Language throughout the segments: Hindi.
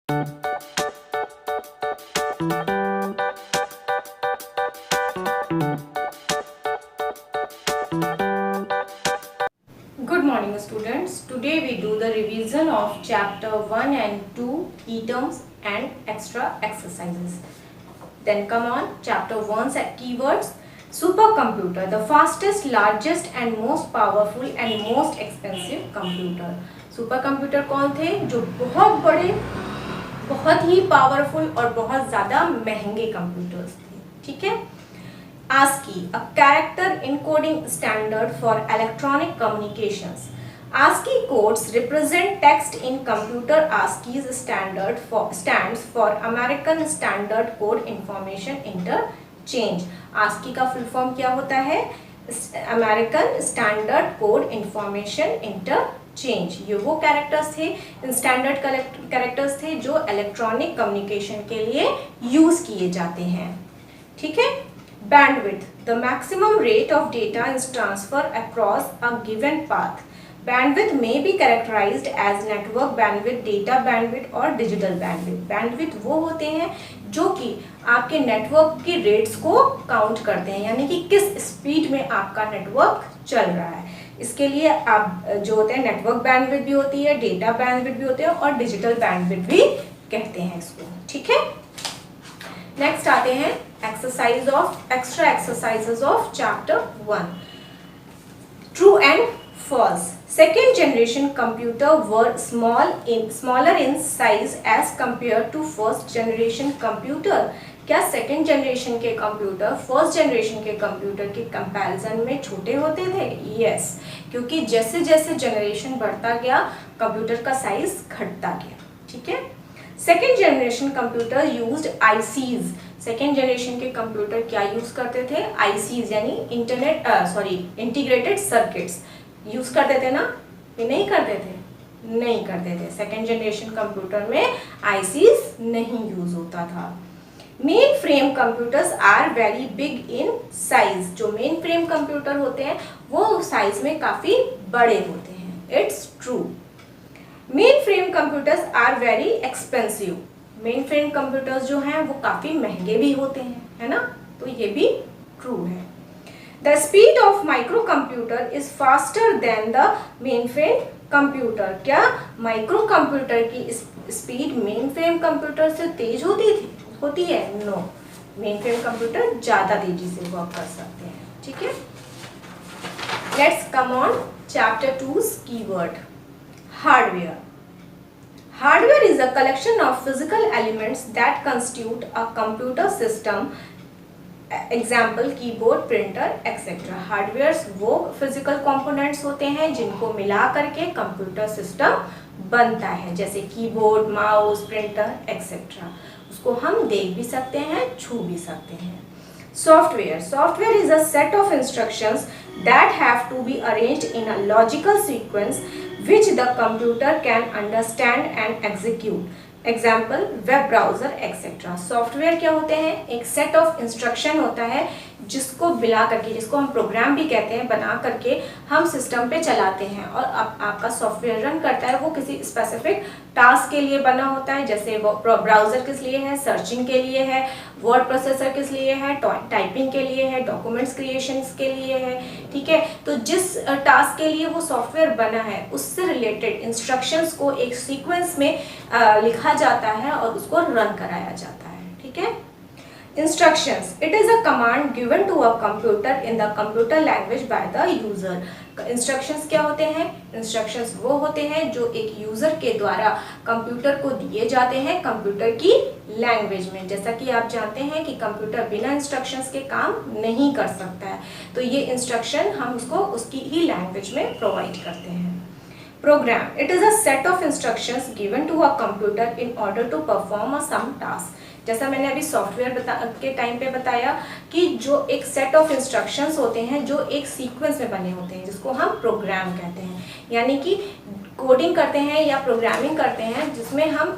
Good morning students. Today we do the revision of chapter 1 and 2 key terms and extra exercises. Then come on, chapter 1 keywords. Supercomputer, the fastest, largest and most powerful and most expensive computer. सुपरकम्प्यूटर कौन थे? जो बहुत बड़े, बहुत ही पावरफुल और बहुत ज़्यादा महंगे कंप्यूटर्स थे. ठीक है. ASCII, a character encoding standard for electronic communications. ASCII codes represent text in computer. ASCII's stands for American Standard Code Information Interchange. ASCII का फुल फॉर्म क्या होता है? American standard code information interchange. ये वो कैरेक्टर्स थे, स्टैंडर्ड कैरेक्टर्स थे जो इलेक्ट्रॉनिक कम्युनिकेशन के लिए यूज किए जाते हैं. ठीक है. Bandwidth, the maximum rate of data is transferred across a given path. Bandwidth may be characterized as network bandwidth, data bandwidth और digital bandwidth. Bandwidth वो होते हैं जो कि आपके नेटवर्क की रेट्स को काउंट करते हैं, यानी कि किस स्पीड में आपका नेटवर्क चल रहा है. इसके लिए आप जो होते हैं नेटवर्क बैंडविड्थ भी होती है, डेटा बैंडविड्थ भी होते हैं और डिजिटल बैंडविड्थ भी कहते हैं इसको. ठीक है. नेक्स्ट आते हैं extra exercises of chapter 1. True and false. Second generation computer were smaller in size as compared to first generation computer. क्या सेकेंड जनरेशन के कंप्यूटर फर्स्ट जनरेशन के कंप्यूटर के कंपैरिजन में छोटे होते थे? यस, क्योंकि जैसे जैसे जनरेशन बढ़ता गया कंप्यूटर का साइज घटता गया. ठीक है. Second generation computer used ICs. Second generation के कंप्यूटर क्या यूज करते थे? आईसीज यानी इंटीग्रेटेड सर्किट्स यूज करते थे ना? ये नहीं करते थे? नहीं करते थे. सेकेंड जनरेशन कंप्यूटर में आईसीज नहीं यूज होता था. Main frame computers are very big in size. जो मेन फ्रेम कंप्यूटर होते हैं वो साइज में काफी बड़े होते हैं. It's true. Main frame computers are very expensive. Main frame computers जो हैं वो काफी महंगे भी होते हैं, है ना? तो ये भी ट्रू है. The speed of micro computer is faster than the main frame computer. क्या माइक्रो कंप्यूटर की स्पीड मेन फ्रेम कंप्यूटर से तेज होती है? नो. मेन फ्रेम कंप्यूटर ज्यादा तेजी से वर्क कर सकते हैं. ठीक है. Let's come on chapter 2 keyword. Hardware. Hardware is a collection of physical elements that constitute a computer system. Example, keyboard, printer, etc. Hardwares वो physical components होते हैं जिनको मिला करके कंप्यूटर सिस्टम बनता है, जैसे कीबोर्ड, माउस, प्रिंटर, etc. उसको हम देख भी सकते हैं, छू भी सकते हैं. Software. Software is a set of instructions that have to be arranged in a logical sequence which the computer can understand and execute. Example, web browser, etc. Software क्या होते हैं? एक set of instruction होता है जिसको मिला करके, जिसको हम प्रोग्राम भी कहते हैं, बना करके हम सिस्टम पे चलाते हैं और आपका सॉफ्टवेयर रन करता है. वो किसी स्पेसिफिक टास्क के लिए बना होता है, जैसे वो ब्राउजर किस लिए है, सर्चिंग के लिए है, वर्ड प्रोसेसर किस लिए है, टाइपिंग के लिए है, डॉक्यूमेंट्स क्रिएशन के लिए है. ठीक है. तो जिस टास्क के लिए वो सॉफ्टवेयर बना है उससे रिलेटेड इंस्ट्रक्शंस को एक सीक्वेंस में लिखा जाता है और उसको रन कराया जाता है. ठीक है. Instructions. It is a command given to a computer in the computer language by the user. Instructions क्या होते हैं? Instructions वो होते हैं जो एक यूजर के द्वारा कंप्यूटर को दिए जाते हैं कंप्यूटर की लैंग्वेज में. जैसा कि आप जानते हैं कि कंप्यूटर बिना इंस्ट्रक्शंस के काम नहीं कर सकता है, तो ये इंस्ट्रक्शन हम उसको उसकी ही लैंग्वेज में प्रोवाइड करते हैं. Program. It is a set of instructions given to a computer in order to perform a some task. जैसा मैंने अभी सॉफ्टवेयर के टाइम पे बताया कि जो एक सेट ऑफ इंस्ट्रक्शंस होते हैं जो एक सीक्वेंस में बने होते हैं जिसको हम प्रोग्राम कहते हैं. यानी कि कोडिंग करते हैं या प्रोग्रामिंग करते हैं जिसमें हम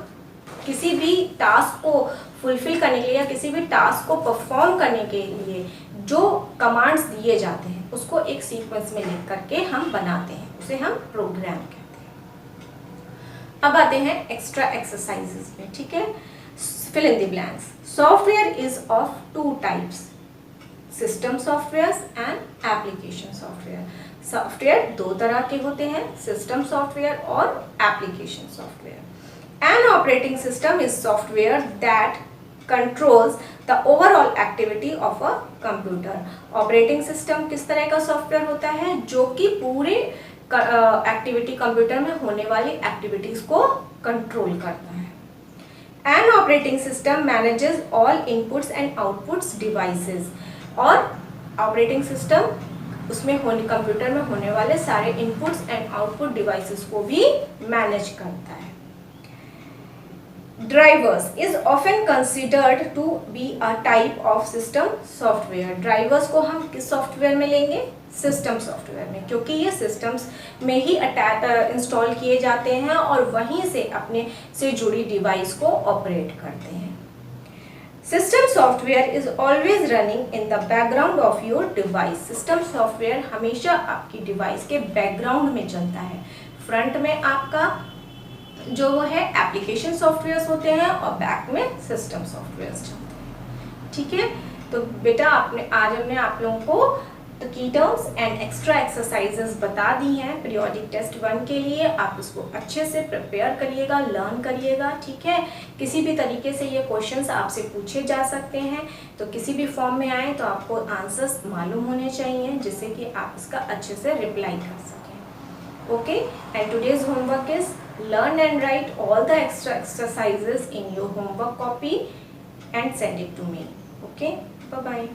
किसी भी टास्क को फुलफिल करने के लिए या किसी भी टास्क को परफॉर्म करने के लिए जो कमांड्स दिए जाते हैं उसको एक सीक्वेंस में लिख करके हम बनाते हैं, उसे हम प्रोग्राम कहते हैं. अब आते हैं एक्स्ट्रा एक्सरसाइजेस में, ठीक है। Fill in the blanks. Software is of two types, system software and application software. सॉफ्टवेयर दो तरह के होते हैं, सिस्टम सॉफ्टवेयर और application software. An operating system is software that controls the overall activity of a computer. Operating system किस तरह का सॉफ्टवेयर होता है, जो कि पूरे एक्टिविटी कंप्यूटर में होने वाली एक्टिविटीज को कंट्रोल करता है। N operating system manages all inputs and outputs devices. और ऑपरेटिंग सिस्टम उसमें कंप्यूटर में होने वाले सारे इनपुट्स एंड आउटपुट डिवाइसेस को भी मैनेज करता है। Drivers is often considered to be a type of system software. Drivers को हम किस सॉफ्टवेयर में लेंगे, सिस्टम सॉफ्टवेयर में, क्योंकि ये सिस्टम्स में ही इंस्टॉल किए जाते हैं और वहीं से अपने से जुड़ी डिवाइस को ऑपरेट करते हैं। System software is always running in the background of your device. System software हमेशा आपकी डिवाइस के बैकग्राउंड में चलता है। फ्रंट में आपका जो वो है एप्लीकेशन सॉफ्टवेयर्स होते हैं और बैक में सिस्टम सॉफ्टवेयर्स चलते हैं, ठीक है। तो बेटा आज हमने आप लोगों को तो की टर्म्स एंड एक्स्ट्रा एक्सरसाइजेस बता दी हैं पीरियोडिक टेस्ट 1 के लिए। आप इसको अच्छे से प्रिपेयर करिएगा, लर्न करिएगा, ठीक है। किसी भी तरीके से ये क्वेश्चंस आपसे पूछे जा सकते हैं, तो किसी भी फॉर्म में आए तो आपको आंसर्स मालूम होने चाहिए, जिससे कि आप इसका अच्छे से रिप्लाई कर सकें। Okay, and today's homework is learn and write all the extra exercises in your homework copy and send it to me. Okay, bye bye.